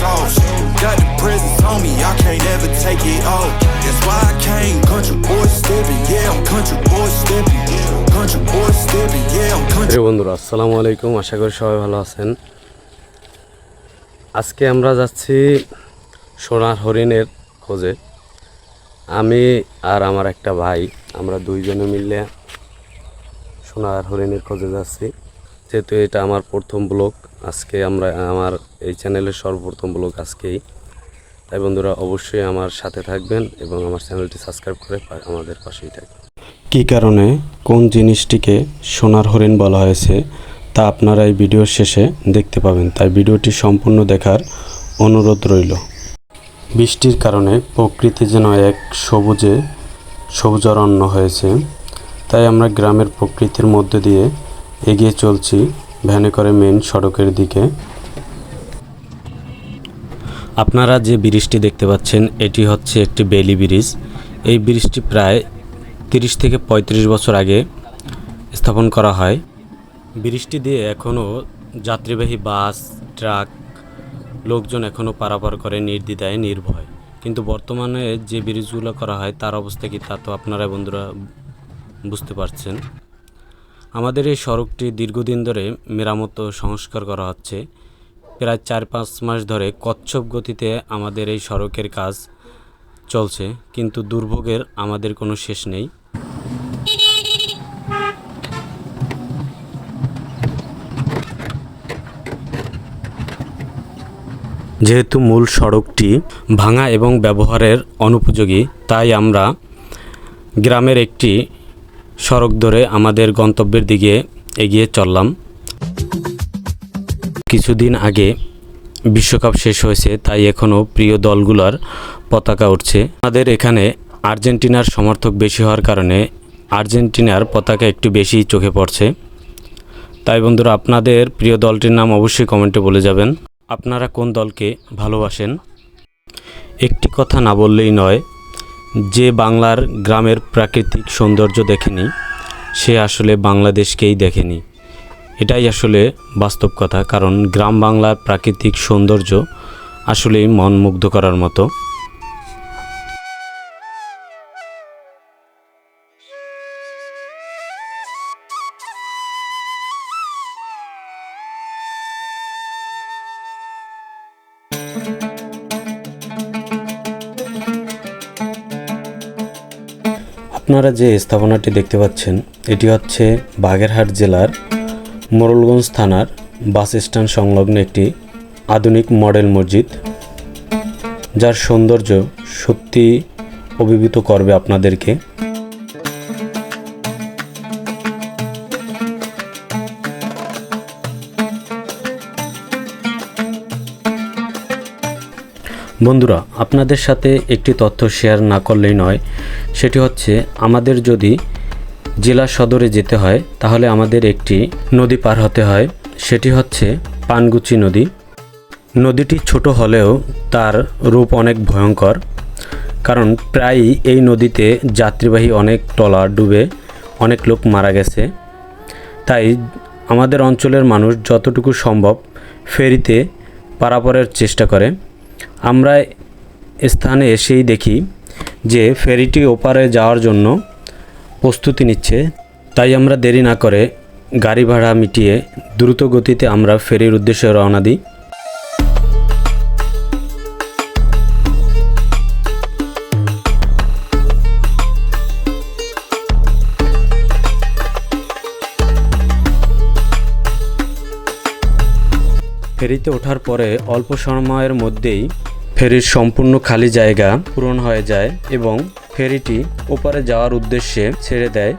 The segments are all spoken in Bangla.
sauce. Got the presents on me, I can't ever take it off. That's why I came country boy stepping, yeah, I'm country boy stepping. Country boy stepping, yeah, I'm country. বন্ধুরা আসসালামু আলাইকুম, আশা করি সবাই ভালো আছেন। আজকে আমরা যাচ্ছি সোনার হরিণের খোঁজে। আমি আর আমার একটা ভাই, আমরা দুইজনে মিলে সোনার হরিণের খোঁজে যাচ্ছি। যেহেতু এটা আমার প্রথম ব্লগ, আজকে আমার এই চ্যানেলের সর্বপ্রথম ব্লগ আজকেই। তাই বন্ধুরা অবশ্যই আমার সাথে থাকবেন এবং আমার চ্যানেলটি সাবস্ক্রাইব করে আমাদের পাশেই থাকবেন। কী কারণে কোন জিনিসটিকে সোনার হরিণ বলা হয়েছে তা আপনারা এই ভিডিওর শেষে দেখতে পাবেন, তাই ভিডিওটি সম্পূর্ণ দেখার অনুরোধ রইল। বৃষ্টির কারণে প্রকৃতি যেন এক সবুজ অরণ্য হয়েছে, তাই আমরা গ্রামের প্রকৃতির মধ্যে দিয়ে এগিয়ে চলছি ভ্যানে করে মেন সড়কের দিকে। আপনারা যে ব্রিজটি দেখতে পাচ্ছেন এটি হচ্ছে একটি বেলি ব্রিজ। এই ব্রিজটি প্রায় 30 থেকে 35 বছর আগে স্থাপন করা হয়। ব্রিজটি দিয়ে এখনও যাত্রীবাহী বাস, ট্রাক, লোকজন এখনও পারাপার করে নির্দ্বিধায় নির্ভয়। কিন্তু বর্তমানে যে ব্রিজগুলো করা হয় তার অবস্থা কি তা তো আপনারা বন্ধুরা বুঝতে পারছেন। আমাদের এই সড়কটি দীর্ঘদিন ধরে মেরামত ও সংস্কার করা হচ্ছে। প্রায় 4-5 মাস ধরে কচ্ছপ গতিতে আমাদের এই সড়কের কাজ চলছে, কিন্তু দুর্ভোগের আমাদের কোনো শেষ নেই। যেহেতু মূল সড়কটি ভাঙা এবং ব্যবহারের অনুপযোগী, তাই আমরা গ্রামের একটি সড়ক ধরে আমাদের গন্তব্যের দিকে এগিয়ে চললাম। কিছুদিন আগে বিশ্বকাপ শেষ হয়েছে, তাই এখনও প্রিয় দলগুলোর পতাকা উঠছে। আমাদের এখানে আর্জেন্টিনার সমর্থক বেশি হওয়ার কারণে আর্জেন্টিনার পতাকা একটু বেশি চোখে পড়ছে। তাই বন্ধুরা আপনাদের প্রিয় দলটির নাম অবশ্যই কমেন্টে বলে যাবেন। আপনারা কোন দলকে ভালোবাসেন? একটি কথা না বললেই নয়, যে বাংলার গ্রামের প্রাকৃতিক সৌন্দর্য দেখেনি সে আসলে বাংলাদেশকেই দেখেনি। এটাই আসলে বাস্তব কথা, কারণ গ্রাম বাংলার প্রাকৃতিক সৌন্দর্য আসলেই মন মুগ্ধ করার মতো। আপনারা যে স্থাপনাটি দেখতে পাচ্ছেন এটি হচ্ছে বাগেরহাট জেলার মোড়লগঞ্জ থানার বাস স্ট্যান্ড সংলগ্ন একটি আধুনিক মডেল মসজিদ, যার সৌন্দর্য সত্যি অভিভূত করবে আপনাদেরকে। বন্ধুরা আপনাদের সাথে একটি তথ্য শেয়ার না করলেই নয়, সেটি হচ্ছে আমাদের যদি জেলা সদরে যেতে হয় তাহলে আমাদের একটি নদী পার হতে হয়, সেটি হচ্ছে পানগুচি নদী। নদীটি ছোট হলেও তার রূপ অনেক ভয়ঙ্কর, কারণ প্রায়ই এই নদীতে যাত্রীবাহী অনেক ট্রলার ডুবে অনেক লোক মারা গেছে। তাই আমাদের অঞ্চলের মানুষ যতটুকু সম্ভব ফেরিতে পারাপারের চেষ্টা করে। আমরা স্থানে এসেই দেখি যে ফেরিটি ওপারে যাওয়ার জন্য প্রস্তুতি নিচ্ছে, তাই আমরা দেরি না করে গাড়ি ভাড়া মিটিয়ে দ্রুত গতিতে আমরা ফেরির উদ্দেশ্যে রওনা দিই। ফেরিতে ওঠার পরে অল্প সময়ের মধ্যেই ফেরির সম্পূর্ণ খালি জায়গা পূরণ হয়ে যায় এবং ফেরিটি ওপারে যাওয়ার উদ্দেশ্যে ছেড়ে দেয়।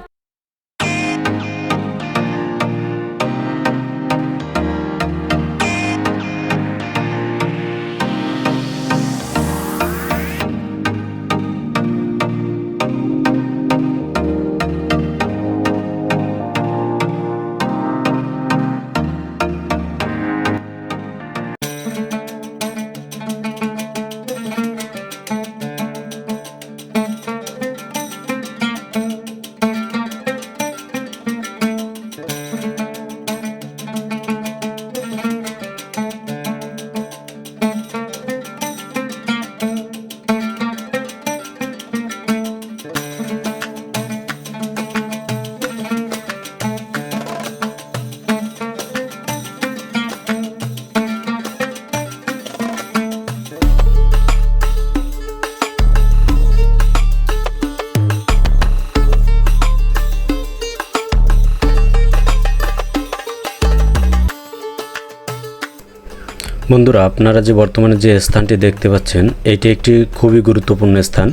বন্ধুরা, আপনারা যে বর্তমানে যে স্থানটি দেখতে পাচ্ছেন, এটি একটি খুবই গুরুত্বপূর্ণ স্থান।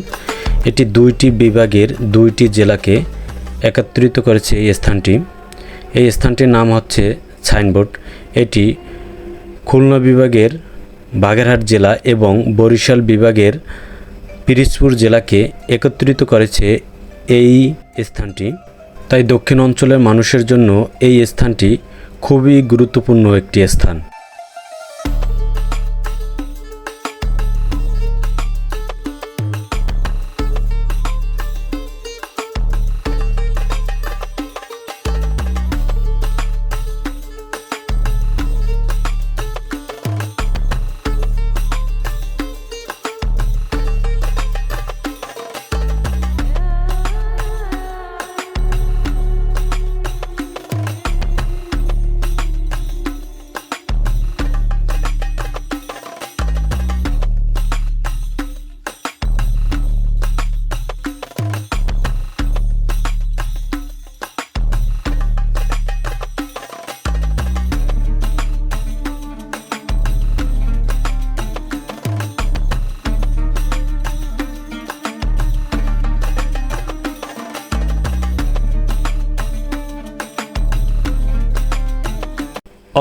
এটি 2টি বিভাগের 2টি জেলাকে একত্রিত করেছে এই স্থানটি। এই স্থানটির নাম হচ্ছে সাইনবোর্ড। এটি খুলনা বিভাগের বাগেরহাট জেলা এবং বরিশাল বিভাগের পিরিজপুর জেলাকে একত্রিত করেছে এই স্থানটি। তাই দক্ষিণ অঞ্চলের মানুষের জন্য এই স্থানটি খুবই গুরুত্বপূর্ণ একটি স্থান।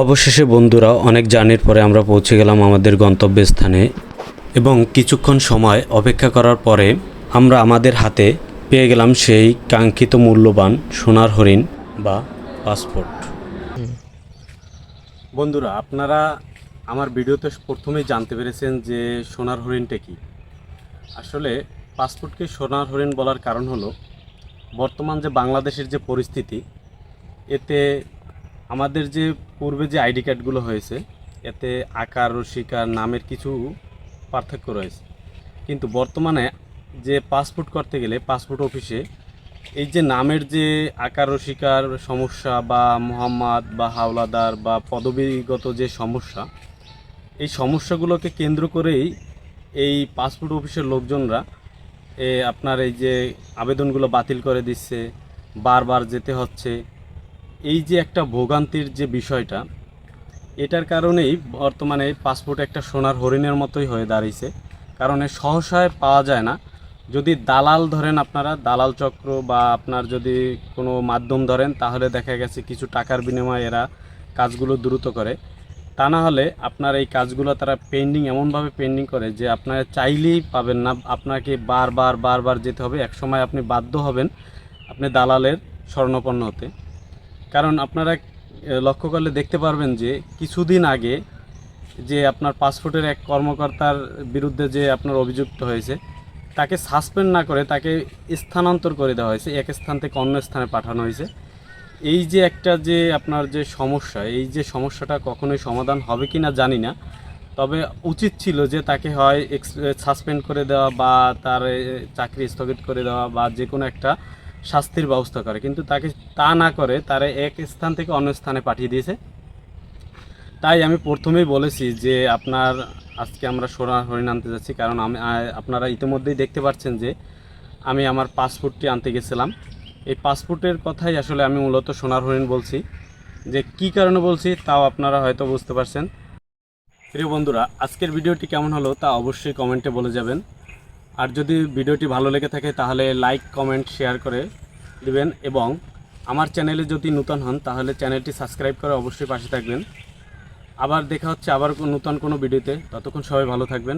অবশেষে বন্ধুরা, অনেক জার্নির পরে আমরা পৌঁছে গেলাম আমাদের গন্তব্যস্থানে এবং কিছুক্ষণ সময় অপেক্ষা করার পরে আমরা আমাদের হাতে পেয়ে গেলাম সেই কাঙ্ক্ষিত মূল্যবান সোনার হরিণ বা পাসপোর্ট। বন্ধুরা, আপনারা আমার ভিডিওতে প্রথমেই জানতে পেরেছেন যে সোনার হরিণটা কি। আসলে পাসপোর্টকে সোনার হরিণ বলার কারণ হলো বর্তমান যে বাংলাদেশের যে পরিস্থিতি, এতে আমাদের যে পূর্বে যে আইডি কার্ডগুলো হয়েছে এতে আকার রসিকার নামের কিছু পার্থক্য রয়েছে, কিন্তু বর্তমানে যে পাসপোর্ট করতে গেলে পাসপোর্ট অফিসে এই যে নামের যে আকার রসিকার সমস্যা বা মোহাম্মদ বা হাওলাদার বা পদবীগত যে সমস্যা, এই সমস্যাগুলোকে কেন্দ্র করেই এই পাসপোর্ট অফিসের লোকজনরা আপনার এই যে আবেদনগুলো বাতিল করে দিচ্ছে, বারবার যেতে হচ্ছে। এই যে একটা ভোগান্তির যে বিষয়টা, এটার কারণেই বর্তমানে পাসপোর্ট একটা সোনার হরিণের মতোই হয়ে দাঁড়িয়েছে। কারণ সহসায় পাওয়া যায় না। যদি দালাল ধরেন, আপনারা দালাল চক্র বা আপনার যদি কোনো মাধ্যম ধরেন, তাহলে দেখা গেছে কিছু টাকার বিনিময়ে এরা কাজগুলো দ্রুত করে। তা না হলে আপনার এই কাজগুলো তারা পেন্ডিং এমনভাবে পেন্ডিং করে যে আপনারা চাইলেই পাবেন না, আপনাকে বারবার যেতে হবে। একসময় আপনি বাধ্য হবেন আপনি দালালের শরণাপন্ন হতে। কারণ আপনারা লক্ষ্য করলে দেখতে পারবেন যে কিছুদিন আগে যে আপনার পাসপোর্টের এক কর্মকর্তার বিরুদ্ধে যে আপনার অভিযুক্ত হয়েছে, তাকে সাসপেন্ড না করে তাকে স্থানান্তর করে দেওয়া হয়েছে, এক স্থান থেকে অন্য স্থানে পাঠানো হয়েছে। এই যে একটা যে আপনার যে সমস্যা, এই যে সমস্যাটা কখনোই সমাধান হবে কি না জানি না, তবে উচিত ছিল যে তাকে হয় সাসপেন্ড করে দেওয়া বা তার চাকরি স্থগিত করে দেওয়া বা যে কোনো একটা শাস্তির ব্যবস্থা করে, কিন্তু তাকে তা না করে তারা এক স্থান থেকে অন্য স্থানে পাঠিয়ে দিয়েছে। তাই আমি প্রথমেই বলেছি যে আপনার আজকে আমরা সোনার হরিণ আনতে যাচ্ছি, কারণ আপনারা ইতিমধ্যেই দেখতে পাচ্ছেন যে আমি আমার পাসপোর্টটি আনতে গেছিলাম। এই পাসপোর্টের কথাই আসলে আমি মূলত সোনার হরিণ বলছি। যে কি কারণে বলছি তাও আপনারা হয়তো বুঝতে পারছেন। প্রিয় বন্ধুরা, আজকের ভিডিওটি কেমন হলো তা অবশ্যই কমেন্টে বলে যাবেন। আর যদি ভিডিওটি ভালো লেগে থাকে তাহলে লাইক কমেন্ট শেয়ার করে দিবেন, এবং আমার চ্যানেলে যদি নতুন হন তাহলে চ্যানেলটি সাবস্ক্রাইব করে অবশ্যই পাশে থাকবেন। আবার দেখা হচ্ছে আবার নতুন কোনো ভিডিওতে। ততক্ষণ সবাই ভালো থাকবেন।